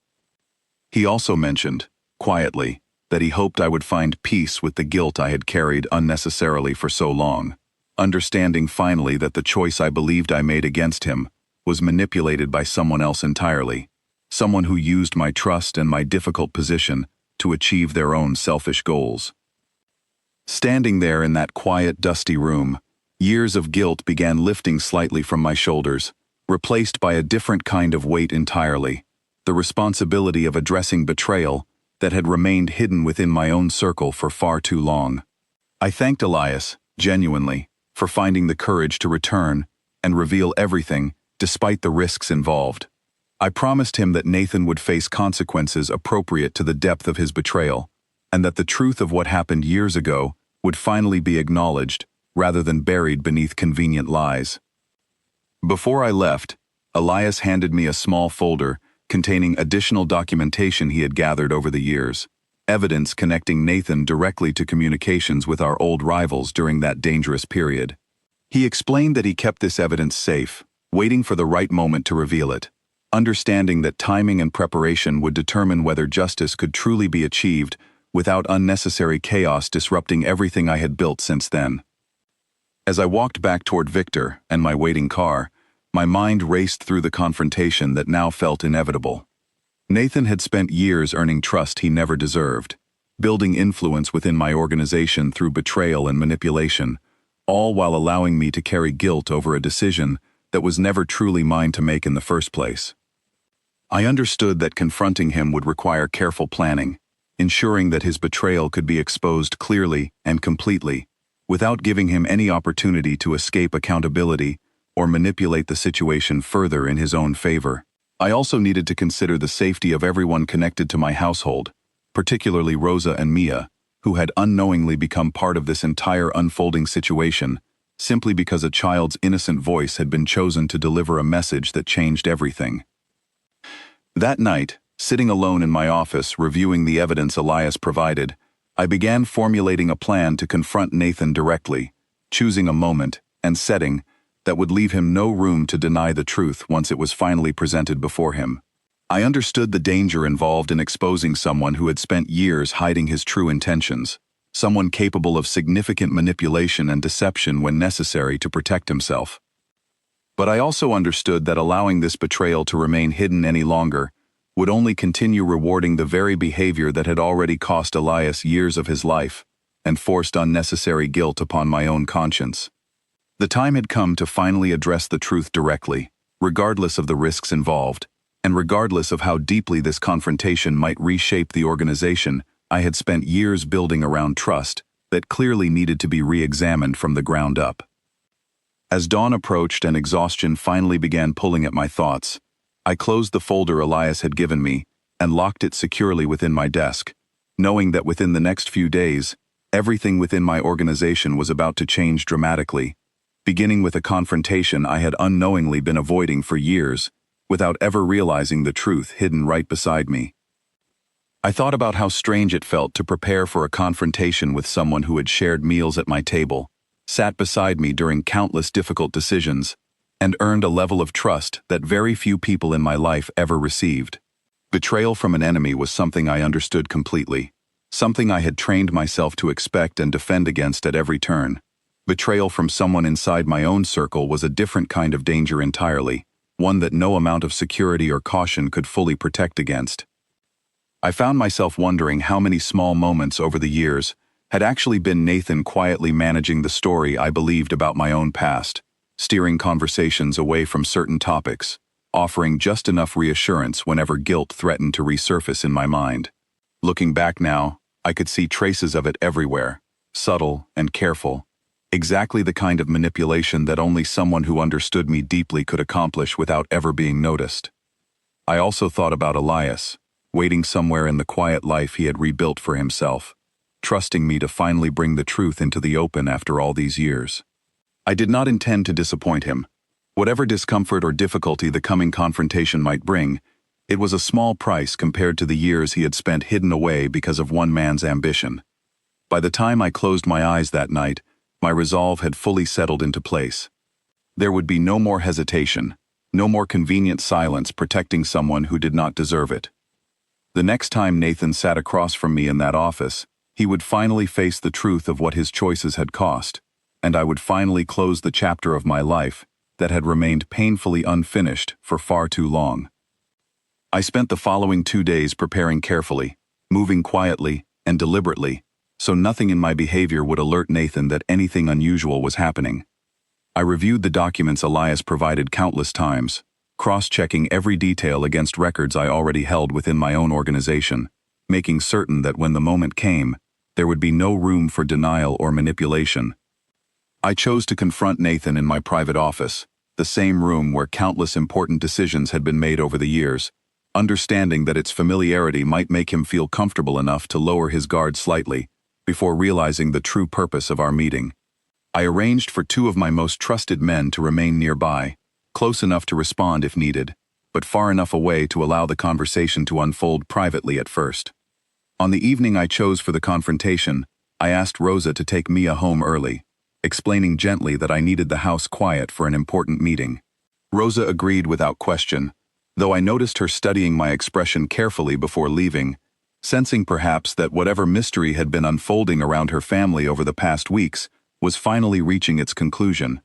He also mentioned, quietly, that he hoped I would find peace with the guilt I had carried unnecessarily for so long, understanding finally that the choice I believed I made against him was manipulated by someone else entirely. someone who used my trust and my difficult position to achieve their own selfish goals. Standing there in that quiet, dusty room, years of guilt began lifting slightly from my shoulders, replaced by a different kind of weight entirely, the responsibility of addressing betrayal that had remained hidden within my own circle for far too long. I thanked Elias, genuinely, for finding the courage to return and reveal everything, despite the risks involved. I promised him that Nathan would face consequences appropriate to the depth of his betrayal, and that the truth of what happened years ago would finally be acknowledged, rather than buried beneath convenient lies. Before I left, Elias handed me a small folder containing additional documentation he had gathered over the years, evidence connecting Nathan directly to communications with our old rivals during that dangerous period. He explained that he kept this evidence safe, waiting for the right moment to reveal it, understanding that timing and preparation would determine whether justice could truly be achieved without unnecessary chaos disrupting everything I had built since then. As I walked back toward Victor and my waiting car, my mind raced through the confrontation that now felt inevitable. Nathan had spent years earning trust he never deserved, building influence within my organization through betrayal and manipulation, all while allowing me to carry guilt over a decision that was never truly mine to make in the first place. I understood that confronting him would require careful planning, ensuring that his betrayal could be exposed clearly and completely, without giving him any opportunity to escape accountability or manipulate the situation further in his own favor. I also needed to consider the safety of everyone connected to my household, particularly Rosa and Mia, who had unknowingly become part of this entire unfolding situation, simply because a child's innocent voice had been chosen to deliver a message that changed everything. That night, sitting alone in my office reviewing the evidence Elias provided, I began formulating a plan to confront Nathan directly, choosing a moment and setting that would leave him no room to deny the truth once it was finally presented before him. I understood the danger involved in exposing someone who had spent years hiding his true intentions, someone capable of significant manipulation and deception when necessary to protect himself. But I also understood that allowing this betrayal to remain hidden any longer would only continue rewarding the very behavior that had already cost Elias years of his life and forced unnecessary guilt upon my own conscience. The time had come to finally address the truth directly, regardless of the risks involved, and regardless of how deeply this confrontation might reshape the organization I had spent years building around trust that clearly needed to be re-examined from the ground up. As dawn approached and exhaustion finally began pulling at my thoughts, I closed the folder Elias had given me and locked it securely within my desk, knowing that within the next few days, everything within my organization was about to change dramatically, beginning with a confrontation I had unknowingly been avoiding for years, without ever realizing the truth hidden right beside me. I thought about how strange it felt to prepare for a confrontation with someone who had shared meals at my table, sat beside me during countless difficult decisions, and earned a level of trust that very few people in my life ever received. Betrayal from an enemy was something I understood completely, something I had trained myself to expect and defend against at every turn. Betrayal from someone inside my own circle was a different kind of danger entirely, one that no amount of security or caution could fully protect against. I found myself wondering how many small moments over the years had actually been Nathan quietly managing the story I believed about my own past, steering conversations away from certain topics, offering just enough reassurance whenever guilt threatened to resurface in my mind. Looking back now, I could see traces of it everywhere, subtle and careful, exactly the kind of manipulation that only someone who understood me deeply could accomplish without ever being noticed. I also thought about Elias, waiting somewhere in the quiet life he had rebuilt for himself, trusting me to finally bring the truth into the open after all these years. I did not intend to disappoint him. Whatever discomfort or difficulty the coming confrontation might bring, it was a small price compared to the years he had spent hidden away because of one man's ambition. By the time I closed my eyes that night, my resolve had fully settled into place. There would be no more hesitation, no more convenient silence protecting someone who did not deserve it. The next time Nathan sat across from me in that office, he would finally face the truth of what his choices had cost, and I would finally close the chapter of my life that had remained painfully unfinished for far too long. I spent the following 2 days preparing carefully, moving quietly and deliberately, so nothing in my behavior would alert Nathan that anything unusual was happening. I reviewed the documents Elias provided countless times, cross-checking every detail against records I already held within my own organization, making certain that when the moment came, there would be no room for denial or manipulation. I chose to confront Nathan in my private office, the same room where countless important decisions had been made over the years, understanding that its familiarity might make him feel comfortable enough to lower his guard slightly before realizing the true purpose of our meeting. I arranged for 2 of my most trusted men to remain nearby, close enough to respond if needed, but far enough away to allow the conversation to unfold privately at first. On the evening I chose for the confrontation, I asked Rosa to take Mia home early, explaining gently that I needed the house quiet for an important meeting. Rosa agreed without question, though I noticed her studying my expression carefully before leaving, sensing perhaps that whatever mystery had been unfolding around her family over the past weeks was finally reaching its conclusion.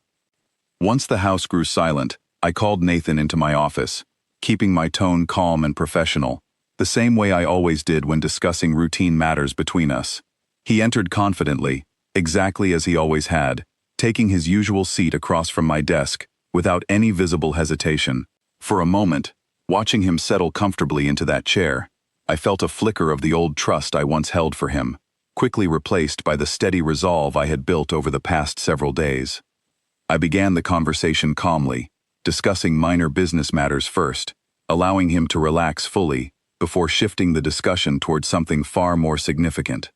Once the house grew silent, I called Nathan into my office, keeping my tone calm and professional, the same way I always did when discussing routine matters between us. He entered confidently, exactly as he always had, taking his usual seat across from my desk, without any visible hesitation. For a moment, watching him settle comfortably into that chair, I felt a flicker of the old trust I once held for him, quickly replaced by the steady resolve I had built over the past several days. I began the conversation calmly, discussing minor business matters first, allowing him to relax fully, before shifting the discussion towards something far more significant.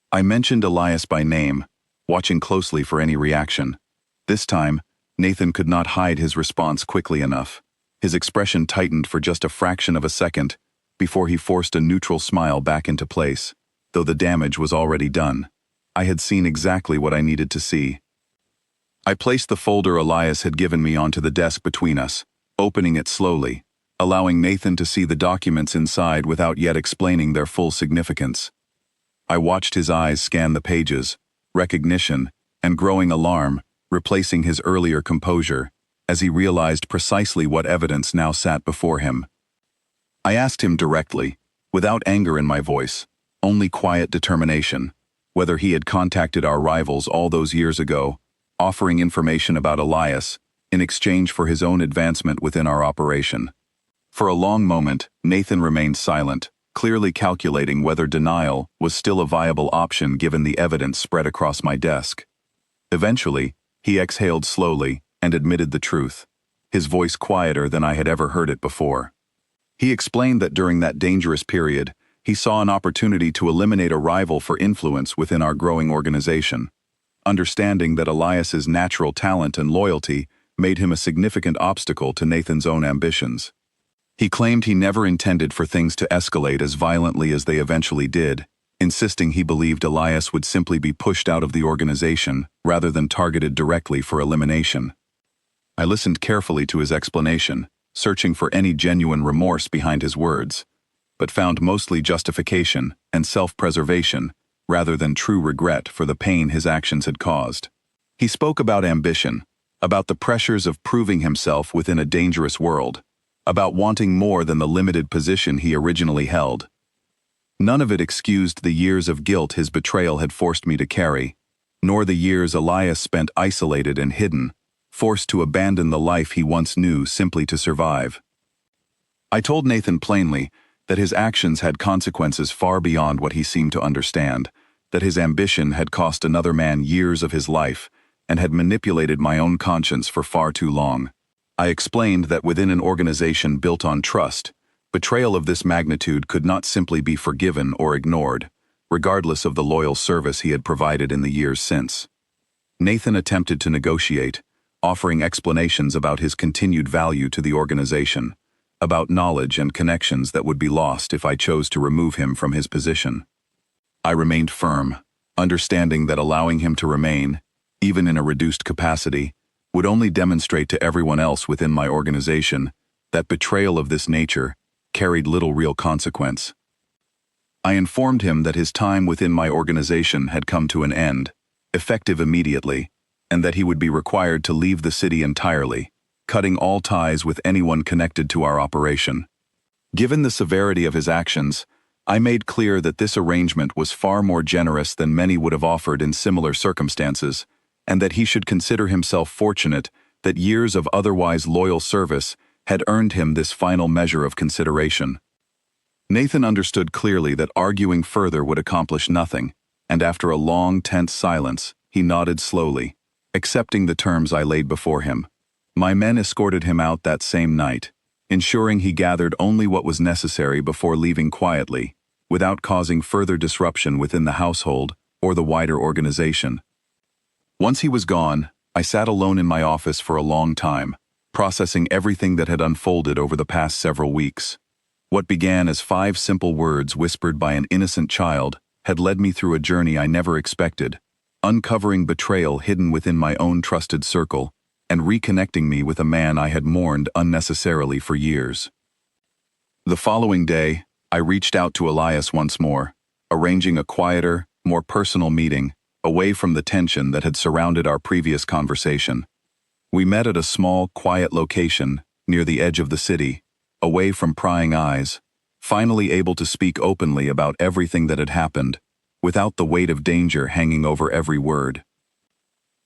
I mentioned Elias by name, watching closely for any reaction. This time, Nathan could not hide his response quickly enough. His expression tightened for just a fraction of a second, before he forced a neutral smile back into place, though the damage was already done. I had seen exactly what I needed to see. I placed the folder Elias had given me onto the desk between us, opening it slowly, allowing Nathan to see the documents inside without yet explaining their full significance. I watched his eyes scan the pages, recognition, and growing alarm, replacing his earlier composure, as he realized precisely what evidence now sat before him. I asked him directly, without anger in my voice, only quiet determination, whether he had contacted our rivals all those years ago, offering information about Elias in exchange for his own advancement within our operation. For a long moment, Nathan remained silent, clearly calculating whether denial was still a viable option given the evidence spread across my desk. Eventually, he exhaled slowly and admitted the truth, his voice quieter than I had ever heard it before. He explained that during that dangerous period, he saw an opportunity to eliminate a rival for influence within our growing organization, understanding that Elias's natural talent and loyalty made him a significant obstacle to Nathan's own ambitions. He claimed he never intended for things to escalate as violently as they eventually did, insisting he believed Elias would simply be pushed out of the organization rather than targeted directly for elimination. I listened carefully to his explanation, searching for any genuine remorse behind his words, but found mostly justification and self-preservation rather than true regret for the pain his actions had caused. He spoke about ambition, about the pressures of proving himself within a dangerous world, about wanting more than the limited position he originally held. None of it excused the years of guilt his betrayal had forced me to carry, nor the years Elias spent isolated and hidden, forced to abandon the life he once knew simply to survive. I told Nathan plainly that his actions had consequences far beyond what he seemed to understand, that his ambition had cost another man years of his life and had manipulated my own conscience for far too long. I explained that within an organization built on trust, betrayal of this magnitude could not simply be forgiven or ignored, regardless of the loyal service he had provided in the years since. Nathan attempted to negotiate, offering explanations about his continued value to the organization, about knowledge and connections that would be lost if I chose to remove him from his position. I remained firm, understanding that allowing him to remain, even in a reduced capacity, would only demonstrate to everyone else within my organization that betrayal of this nature carried little real consequence. I informed him that his time within my organization had come to an end, effective immediately, and that he would be required to leave the city entirely, cutting all ties with anyone connected to our operation. Given the severity of his actions, I made clear that this arrangement was far more generous than many would have offered in similar circumstances, and that he should consider himself fortunate that years of otherwise loyal service had earned him this final measure of consideration. Nathan understood clearly that arguing further would accomplish nothing, and after a long, tense silence, he nodded slowly, accepting the terms I laid before him. My men escorted him out that same night, ensuring he gathered only what was necessary before leaving quietly, without causing further disruption within the household or the wider organization. Once he was gone, I sat alone in my office for a long time, processing everything that had unfolded over the past several weeks. What began as 5 simple words whispered by an innocent child had led me through a journey I never expected, uncovering betrayal hidden within my own trusted circle and reconnecting me with a man I had mourned unnecessarily for years. The following day, I reached out to Elias once more, arranging a quieter, more personal meeting, away from the tension that had surrounded our previous conversation. We met at a small, quiet location near the edge of the city, away from prying eyes, finally able to speak openly about everything that had happened, without the weight of danger hanging over every word.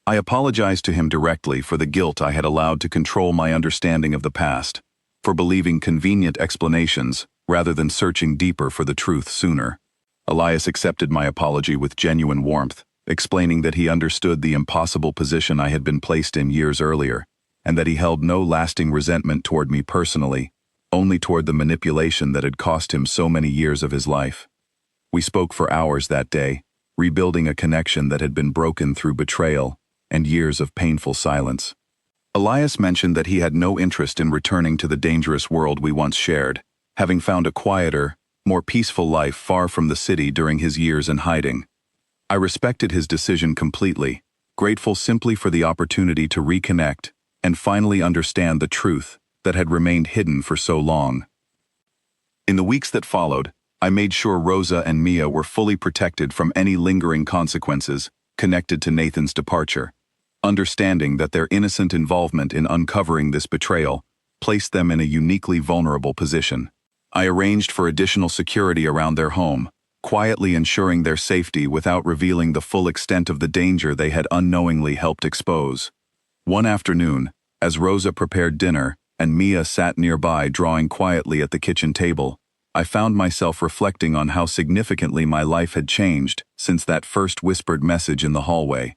I apologized to him directly for the guilt I had allowed to control my understanding of the past, for believing convenient explanations rather than searching deeper for the truth sooner. Elias accepted my apology with genuine warmth, explaining that he understood the impossible position I had been placed in years earlier, and that he held no lasting resentment toward me personally, only toward the manipulation that had cost him so many years of his life. We spoke for hours that day, rebuilding a connection that had been broken through betrayal and years of painful silence. Elias mentioned that he had no interest in returning to the dangerous world we once shared, having found a quieter, more peaceful life far from the city during his years in hiding. I respected his decision completely, grateful simply for the opportunity to reconnect and finally understand the truth that had remained hidden for so long. In the weeks that followed, I made sure Rosa and Mia were fully protected from any lingering consequences connected to Nathan's departure, understanding that their innocent involvement in uncovering this betrayal placed them in a uniquely vulnerable position. I arranged for additional security around their home, quietly ensuring their safety without revealing the full extent of the danger they had unknowingly helped expose. One afternoon, as Rosa prepared dinner and Mia sat nearby drawing quietly at the kitchen table, I found myself reflecting on how significantly my life had changed since that first whispered message in the hallway.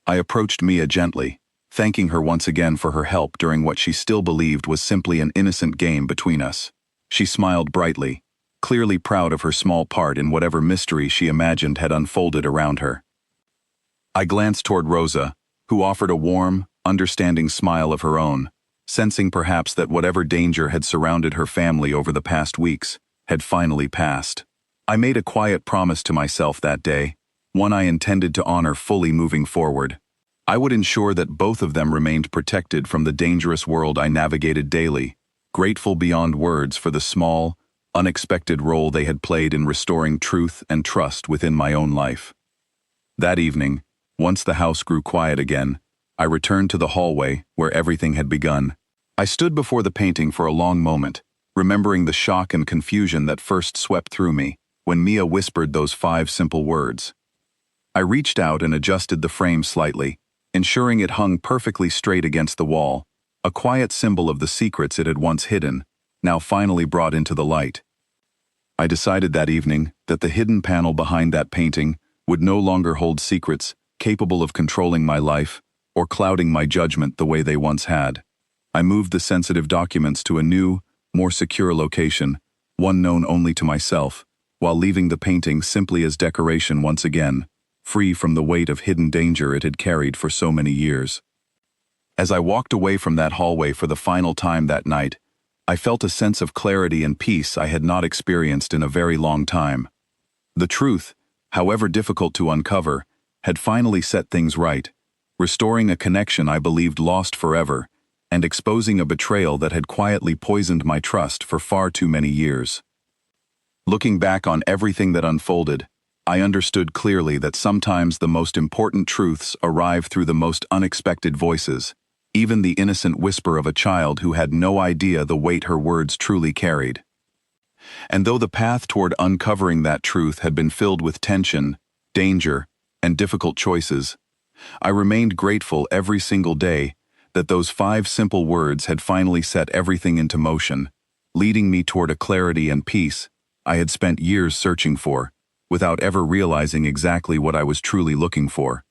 I approached Mia gently, thanking her once again for her help during what she still believed was simply an innocent game between us. She smiled brightly, clearly proud of her small part in whatever mystery she imagined had unfolded around her. I glanced toward Rosa, who offered a warm, understanding smile of her own, sensing perhaps that whatever danger had surrounded her family over the past weeks had finally passed. I made a quiet promise to myself that day, one I intended to honor fully moving forward. I would ensure that both of them remained protected from the dangerous world I navigated daily, grateful beyond words for the small, unexpected role they had played in restoring truth and trust within my own life. That evening, once the house grew quiet again, I returned to the hallway where everything had begun. I stood before the painting for a long moment, remembering the shock and confusion that first swept through me when Mia whispered those 5 simple words. I reached out and adjusted the frame slightly, ensuring it hung perfectly straight against the wall, a quiet symbol of the secrets it had once hidden, now finally brought into the light. I decided that evening that the hidden panel behind that painting would no longer hold secrets capable of controlling my life or clouding my judgment the way they once had. I moved the sensitive documents to a new, more secure location, one known only to myself, while leaving the painting simply as decoration once again, free from the weight of hidden danger it had carried for so many years. As I walked away from that hallway for the final time that night, I felt a sense of clarity and peace I had not experienced in a very long time. The truth, however difficult to uncover, had finally set things right, restoring a connection I believed lost forever, and exposing a betrayal that had quietly poisoned my trust for far too many years. Looking back on everything that unfolded, I understood clearly that sometimes the most important truths arrive through the most unexpected voices, even the innocent whisper of a child who had no idea the weight her words truly carried. And though the path toward uncovering that truth had been filled with tension, danger, and difficult choices, I remained grateful every single day that those 5 simple words had finally set everything into motion, leading me toward a clarity and peace I had spent years searching for, without ever realizing exactly what I was truly looking for.